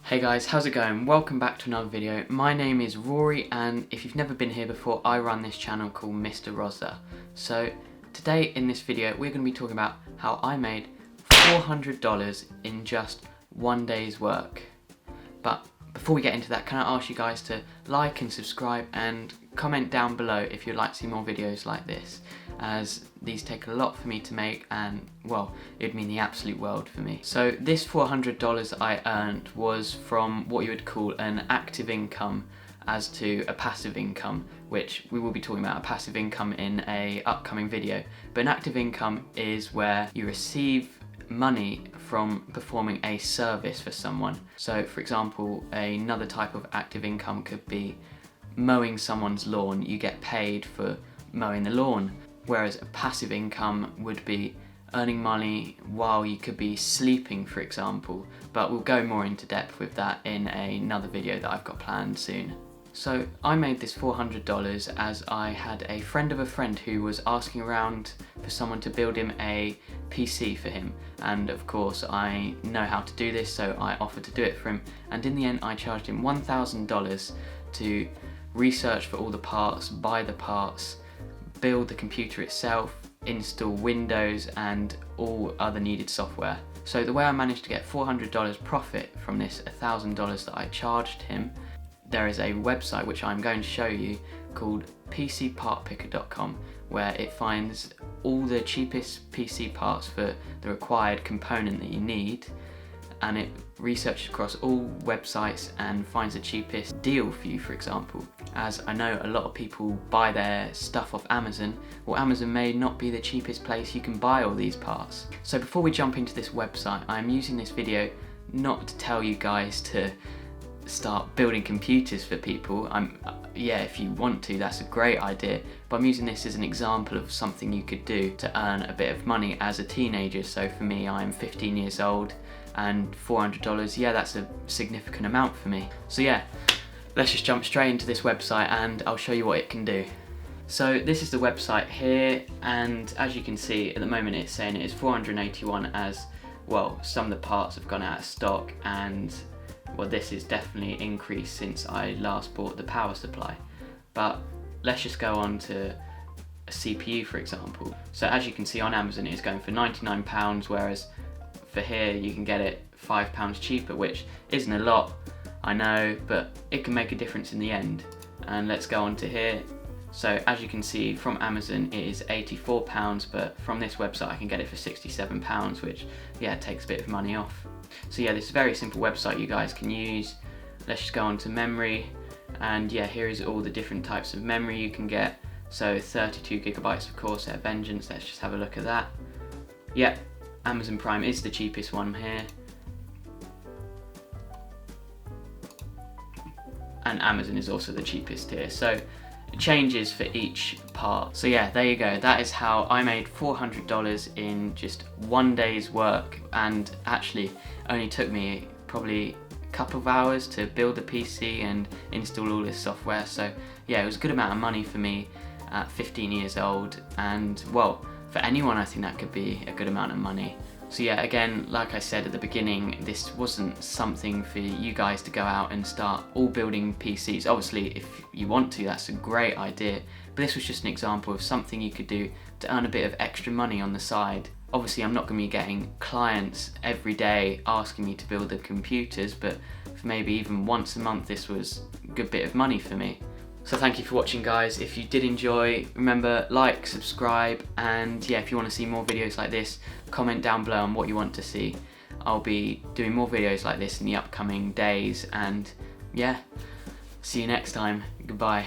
Hey guys, how's it going? Welcome back to another video. My name is Rory, and if you've never been here before, I run this channel called Mr. Rozza. So today in this video we're going to be talking about how I made $400 in just one day's work. But before we get into that, can I ask you guys to like and subscribe and comment down below if you'd like to see more videos like this, as these take a lot for me to make, and well, it'd mean the absolute world for me. So this $400 I earned was from what you would call an active income as to a passive income, which we will be talking about a passive income in a upcoming video. But an active income is where you receive money from performing a service for someone. So for example, another type of active income could be mowing someone's lawn. You get paid for mowing the lawn. Whereas a passive income would be earning money while you could be sleeping, for example. But we'll go more into depth with that in another video that I've got planned soon. So I made this $400 as I had a friend of a friend who was asking around for someone to build him a PC for him. And of course I know how to do this, so I offered to do it for him. And in the end I charged him $1,000 to research for all the parts, buy the parts, build the computer itself, install Windows and all other needed software. So the way I managed to get $400 profit from this $1,000 that I charged him, there is a website which I'm going to show you called PCPartPicker.com, where it finds all the cheapest PC parts for the required component that you need, and it researches across all websites and finds the cheapest deal for you, for example. As I know a lot of people buy their stuff off Amazon, well, Amazon may not be the cheapest place you can buy all these parts. So before we jump into this website, I'm using this video not to tell you guys to start building computers for people. Yeah, if you want to, that's a great idea, but I'm using this as an example of something you could do to earn a bit of money as a teenager. So for me, I'm 15 years old, and $400, yeah, that's a significant amount for me. So yeah, let's just jump straight into this website and I'll show you what it can do. So this is the website here, and as you can see at the moment it's saying it is $481 as, well, some of the parts have gone out of stock, and well, this is definitely increased since I last bought the power supply. But let's just go on to a CPU, for example. So as you can see on Amazon it's going for £99, whereas for here you can get it £5 cheaper, which isn't a lot, I know, but it can make a difference in the end. And let's go on to here. So as you can see from Amazon it is £84, but from this website I can get it for £67, which yeah, takes a bit of money off. So yeah, this is a very simple website you guys can use. Let's just go on to memory, and yeah, here is all the different types of memory you can get. So 32 gigabytes of Corsair Vengeance, let's just have a look at that. Yep, Amazon Prime is the cheapest one here. And Amazon is also the cheapest here. So it changes for each part. So yeah, there you go. That is how I made $400 in just one day's work, and actually only took me probably a couple of hours to build the PC and install all this software. So yeah, it was a good amount of money for me at 15 years old, and well, for anyone I think that could be a good amount of money. So yeah, again, like I said at the beginning, this wasn't something for you guys to go out and start all building PCs. Obviously, if you want to, that's a great idea, but this was just an example of something you could do to earn a bit of extra money on the side. Obviously, I'm not going to be getting clients every day asking me to build the computers, but for maybe even once a month, this was a good bit of money for me. So thank you for watching, guys. If you did enjoy, remember, like, subscribe, and yeah, if you want to see more videos like this, comment down below on what you want to see. I'll be doing more videos like this in the upcoming days, and yeah, see you next time. Goodbye.